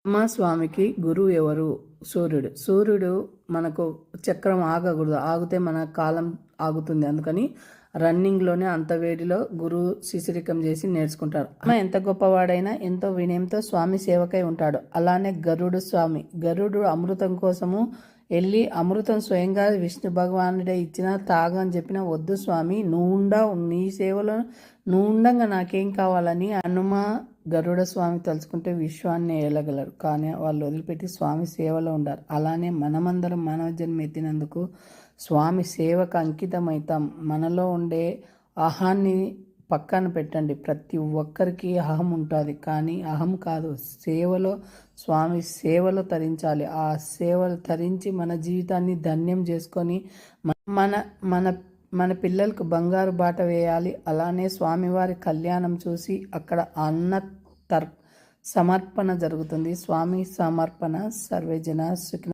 స్వామికి గురువు ఎవరు? సూర్యుడు. సూర్యుడు మనకు చక్రం ఆగకూడదు, ఆగితే మన కాలం ఆగుతుంది. అందుకని రన్నింగ్లోనే అంత వేడిలో గురువు శిశిరికం చేసి నేర్చుకుంటారు. ఎంత గొప్పవాడైనా ఎంతో వినయంతో స్వామి సేవకై ఉంటాడు. అలానే గరుడు స్వామి. గరుడు అమృతం కోసము వెళ్ళి అమృతం స్వయంగా విష్ణు భగవానుడే ఇచ్చిన తాగని చెప్పిన వద్దు స్వామి, నీ సేవలో నువ్వు ఉండంగా నాకేం కావాలని హనుమ గరుడ స్వామి తలుచుకుంటే విశ్వాన్ని ఏలగలరు. కానీ వాళ్ళు వదిలిపెట్టి స్వామి సేవలో ఉండారు. అలానే మనమందరం మానవ జన్మ ఎత్తినందుకు స్వామి సేవకు అంకితమవుతాం. మనలో ఉండే అహాన్ని పక్కన పెట్టండి. ప్రతి ఒక్కరికి అహం ఉంటుంది, కానీ అహం కాదు, సేవలో స్వామి సేవలో తరించాలి. ఆ సేవలు తరించి మన జీవితాన్ని ధన్యం చేసుకొని మన మన మన పిల్లలకు బంగారు బాట వేయాలి. అలానే స్వామివారి కళ్యాణం చూసి అక్కడ సమర్పణ జరుగుతుంది. స్వామి సమర్పణ. సర్వేజన సుఖినో